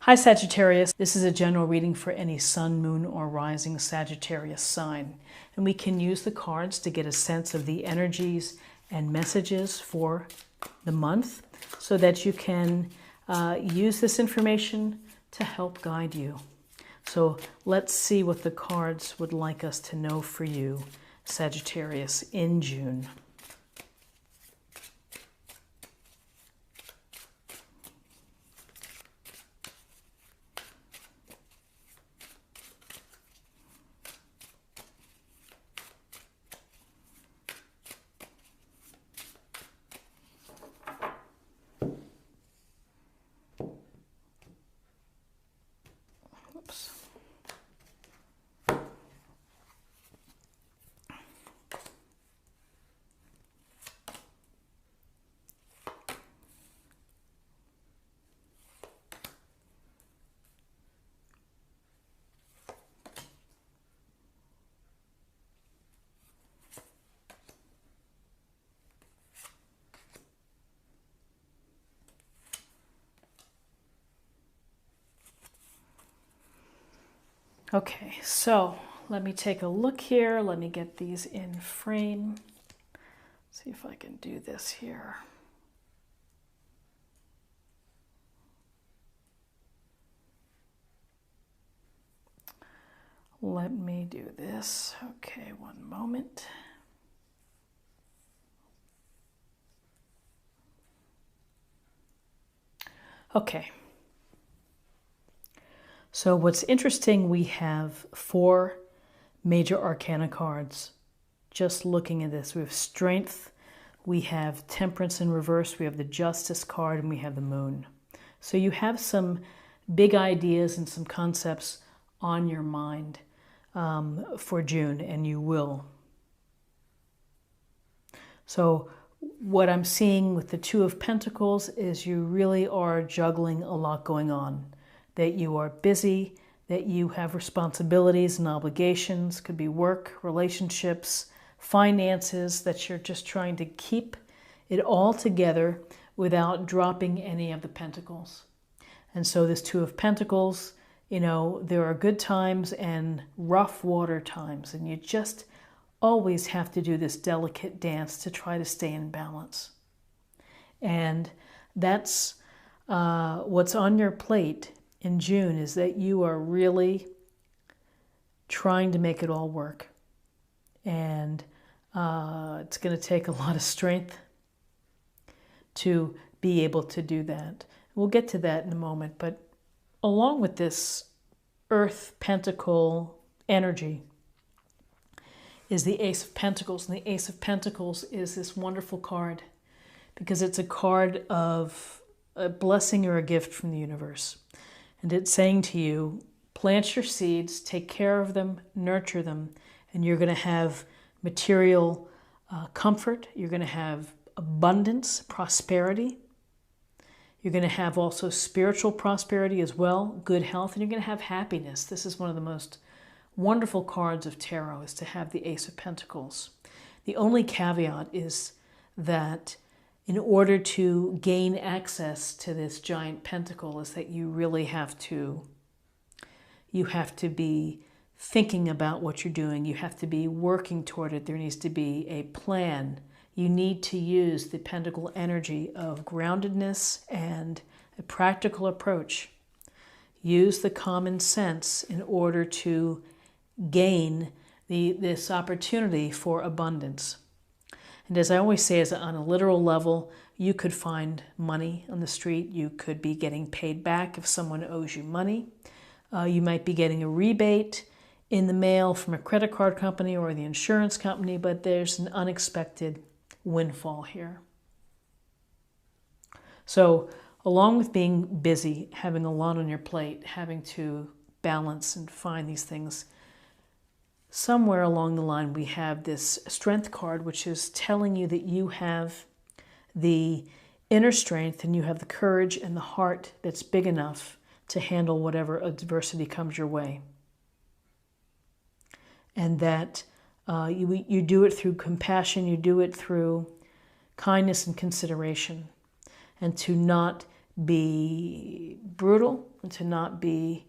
Hi Sagittarius, this is a general reading for any sun, moon, or rising Sagittarius sign. And we can use the cards to get a sense of the energies and messages for the month so that you can use this information to help guide you. So let's see what the cards would like us to know for you, Sagittarius, in June. Oops. Okay, so let me take a look here. Let me get these in frame. See if I can do this here. Let me do this. Okay, one moment. Okay. So what's interesting, we have 4 major arcana cards. Just looking at this, we have Strength, we have Temperance in reverse, we have the Justice card, and we have the Moon. So you have some big ideas and some concepts on your mind for June, and you will. So what I'm seeing with the Two of Pentacles is you really are juggling a lot going on. That you are busy, that you have responsibilities and obligations, could be work, relationships, finances, that you're just trying to keep it all together without dropping any of the pentacles. And so this Two of Pentacles, you know, there are good times and rough water times, and you just always have to do this delicate dance to try to stay in balance. And that's what's on your plate in June, is that you are really trying to make it all work. And it's going to take a lot of strength to be able to do that. We'll get to that in a moment. But along with this Earth Pentacle energy is the Ace of Pentacles. And the Ace of Pentacles is this wonderful card because it's a card of a blessing or a gift from the universe. And it's saying to you, plant your seeds, take care of them, nurture them, and you're going to have material comfort. You're going to have abundance, prosperity. You're going to have also spiritual prosperity as well, good health, and you're going to have happiness. This is one of the most wonderful cards of tarot, is to have the Ace of Pentacles. The only caveat is that in order to gain access to this giant pentacle is that you really have to be thinking about what you're doing. You have to be working toward it. There needs to be a plan. You need to use the pentacle energy of groundedness and a practical approach. Use the common sense in order to gain this opportunity for abundance. And as I always say, on a literal level, you could find money on the street. You could be getting paid back if someone owes you money. You might be getting a rebate in the mail from a credit card company or the insurance company, but there's an unexpected windfall here. So along with being busy, having a lot on your plate, having to balance and find these things, somewhere along the line we have this Strength card, which is telling you that you have the inner strength and you have the courage and the heart that's big enough to handle whatever adversity comes your way. And that you do it through compassion, you do it through kindness and consideration, and to not be brutal and to not be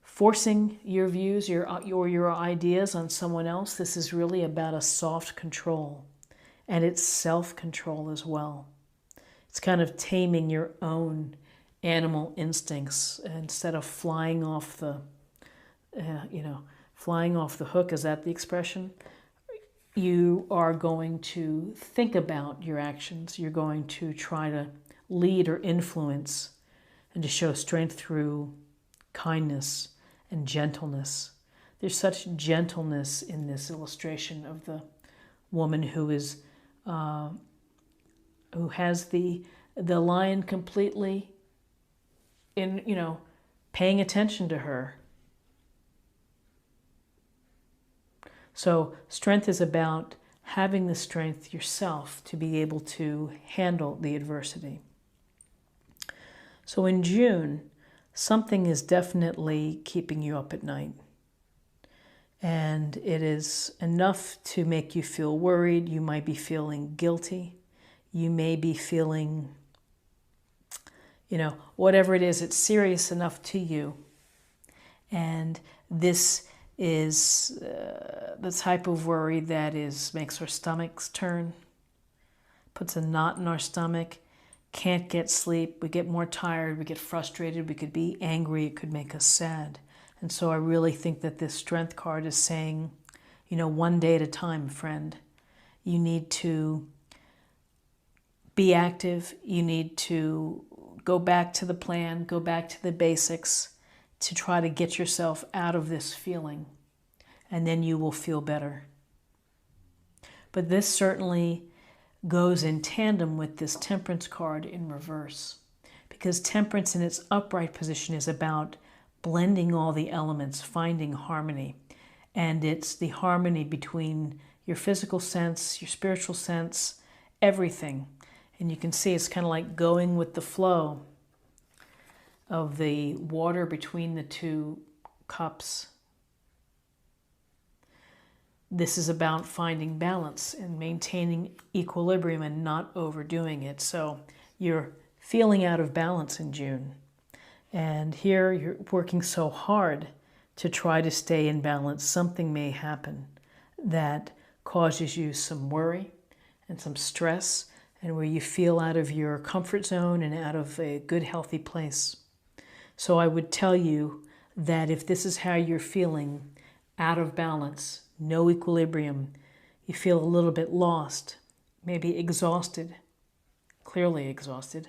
forcing your views or your ideas on someone else. This is really about a soft control, and it's self-control as well. It's kind of taming your own animal instincts instead of flying off the, flying off the hook. Is that the expression? You are going to think about your actions. You're going to try to lead or influence and to show strength through kindness and gentleness. There's such gentleness in this illustration of the woman who is who has the lion completely in, paying attention to her. So strength is about having the strength yourself to be able to handle the adversity. So in June, something is definitely keeping you up at night. And it is enough to make you feel worried. You might be feeling guilty. You may be feeling, whatever it is, it's serious enough to you. And this is the type of worry that makes our stomachs turn, puts a knot in our stomach, can't get sleep, we get more tired, we get frustrated, we could be angry, it could make us sad. And so I really think that this strength card is saying, one day at a time, friend. You need to be active. You need to go back to the plan, go back to the basics to try to get yourself out of this feeling. And then you will feel better. But this certainly goes in tandem with this Temperance card in reverse. Because Temperance in its upright position is about blending all the elements, finding harmony. And it's the harmony between your physical sense, your spiritual sense, everything. And you can see it's kind of like going with the flow of the water between the two cups. This is about finding balance and maintaining equilibrium and not overdoing it. So you're feeling out of balance in June. And here you're working so hard to try to stay in balance. Something may happen that causes you some worry and some stress, and where you feel out of your comfort zone and out of a good, healthy place. So I would tell you that if this is how you're feeling, out of balance, no equilibrium, you feel a little bit lost, maybe exhausted, clearly exhausted,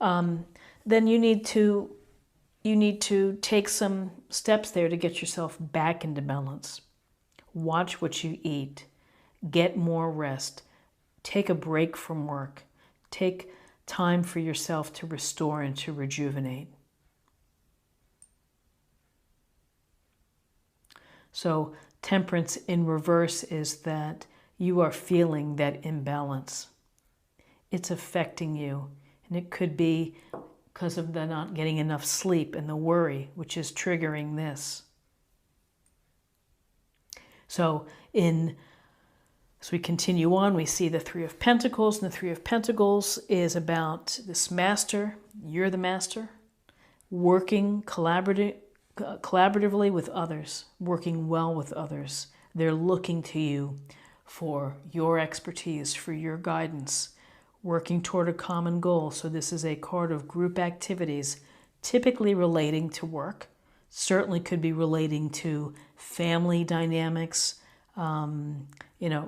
then you need to take some steps there to get yourself back into balance. Watch what you eat. Get more rest. Take a break from work. Take time for yourself to restore and to rejuvenate. So Temperance in reverse is that you are feeling that imbalance. It's affecting you. And it could be because of the not getting enough sleep and the worry, which is triggering this. So as we continue on, we see the Three of Pentacles, and the Three of Pentacles is about this master, you're the master, working collaboratively with others, working well with others. They're looking to you for your expertise, for your guidance, working toward a common goal. So this is a card of group activities, typically relating to work, certainly could be relating to family dynamics,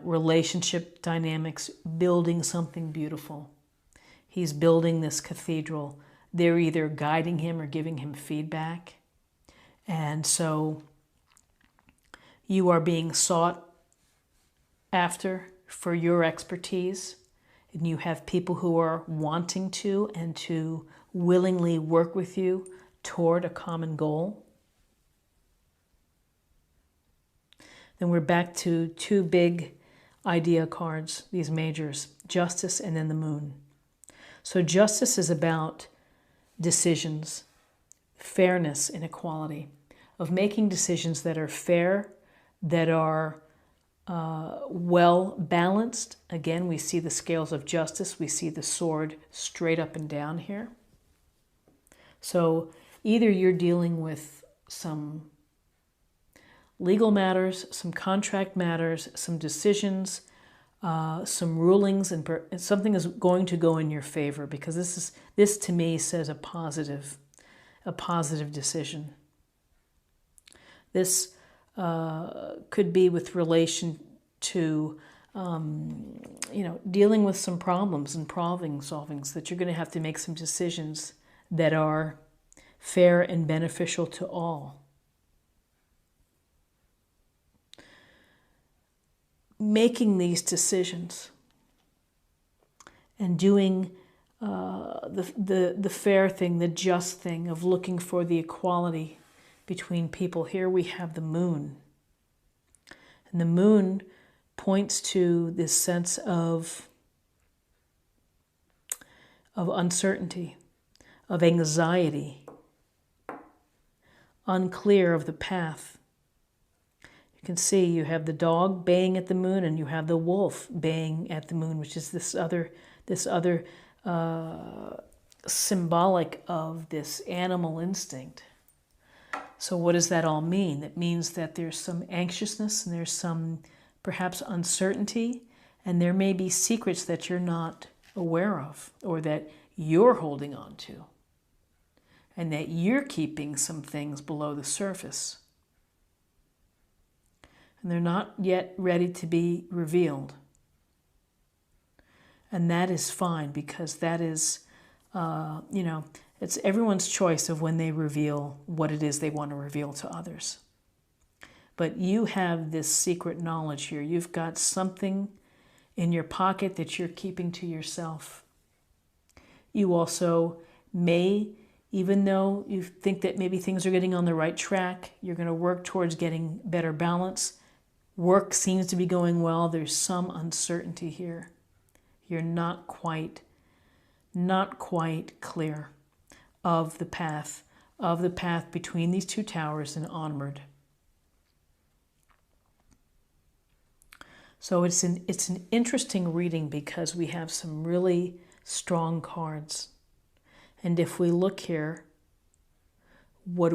relationship dynamics, building something beautiful. He's building this cathedral. They're either guiding him or giving him feedback. And so you are being sought after for your expertise. And you have people who are wanting to and to willingly work with you toward a common goal. Then we're back to two big idea cards, these majors, Justice and then the Moon. So Justice is about decisions, fairness and equality, of making decisions that are fair, that are well balanced. Again, we see the scales of justice. We see the sword straight up and down here. So either you're dealing with some legal matters, some contract matters, some decisions, some rulings, and something is going to go in your favor, because this to me says a positive decision. This could be with relation to dealing with some problems and problem solvings, that you're going to have to make some decisions that are fair and beneficial to all. Making these decisions and doing the fair thing, the just thing of looking for the equality between people. Here we have the moon. And the moon points to this sense of uncertainty, of anxiety, unclear of the path. You can see you have the dog baying at the moon, and you have the wolf baying at the moon, which is this other symbolic of this animal instinct. So what does that all mean? It means that there's some anxiousness, and there's some perhaps uncertainty, and there may be secrets that you're not aware of, or that you're holding on to, and that you're keeping some things below the surface. And they're not yet ready to be revealed. And that is fine, because that is, it's everyone's choice of when they reveal what it is they want to reveal to others. But you have this secret knowledge here. You've got something in your pocket that you're keeping to yourself. You also may, even though you think that maybe things are getting on the right track, you're going to work towards getting better balance. Work seems to be going well. There's some uncertainty here. You're not quite clear of the path between these two towers and onward. So it's an interesting reading, because we have some really strong cards. And if we look here, what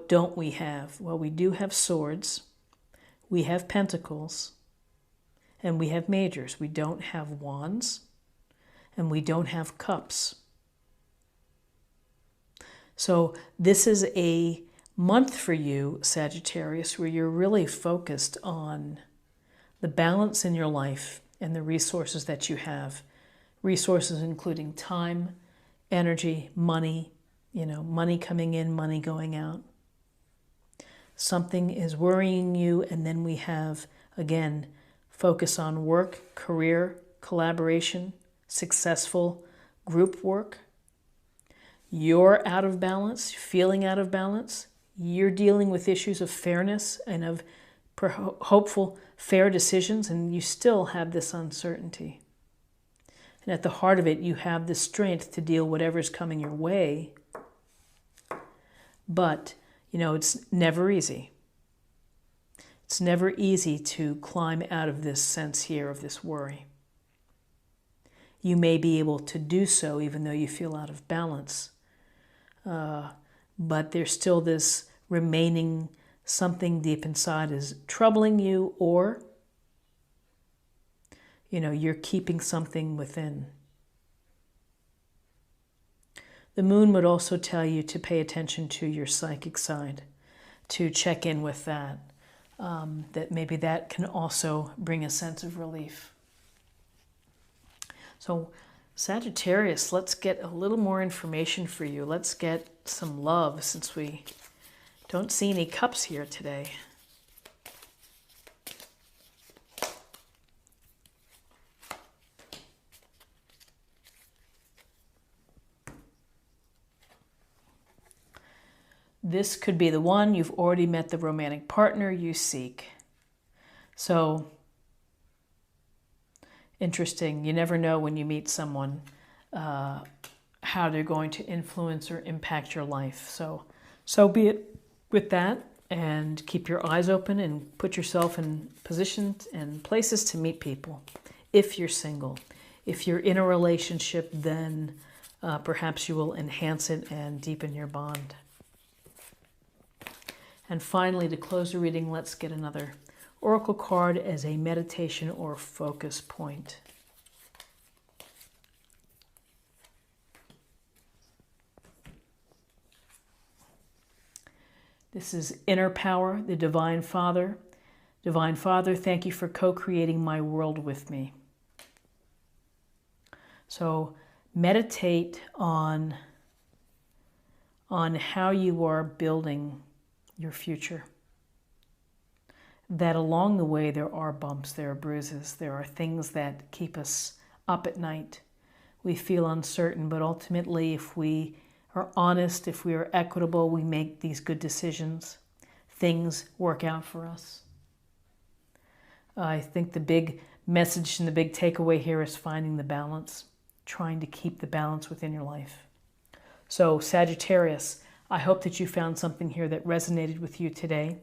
don't we have? Well, we do have swords, we have pentacles, and we have majors. We don't have wands, and we don't have cups. So this is a month for you, Sagittarius, where you're really focused on the balance in your life and the resources that you have. Resources including time, energy, money, money coming in, money going out. Something is worrying you, and then we have, again, focus on work, career, collaboration, successful group work. You're out of balance, feeling out of balance. You're dealing with issues of fairness and of hopeful, fair decisions, and you still have this uncertainty. And at the heart of it, you have the strength to deal whatever's coming your way. But, it's never easy. It's never easy to climb out of this sense here of this worry. You may be able to do so even though you feel out of balance. But there's still this remaining something deep inside is troubling you, or, you're keeping something within. The moon would also tell you to pay attention to your psychic side, to check in with that. That maybe that can also bring a sense of relief. So Sagittarius, let's get a little more information for you. Let's get some love, since we don't see any cups here today. This could be the one. You've already met the romantic partner you seek. So, interesting. You never know when you meet someone how they're going to influence or impact your life. So be it with that, and keep your eyes open and put yourself in positions and places to meet people. If you're single. If you're in a relationship, then perhaps you will enhance it and deepen your bond. And finally, to close the reading, let's get another oracle card as a meditation or focus point. This is Inner Power, the Divine Father. Divine Father, thank you for co-creating my world with me. So meditate on how you are building your future. That along the way there are bumps, there are bruises, there are things that keep us up at night. We feel uncertain, but ultimately if we are honest, if we are equitable, we make these good decisions, things work out for us. I think the big message and the big takeaway here is finding the balance, trying to keep the balance within your life. So Sagittarius, I hope that you found something here that resonated with you today.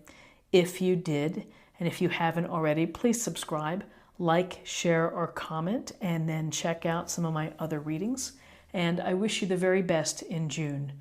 If you did, and if you haven't already, please subscribe, like, share, or comment, and then check out some of my other readings. And I wish you the very best in June.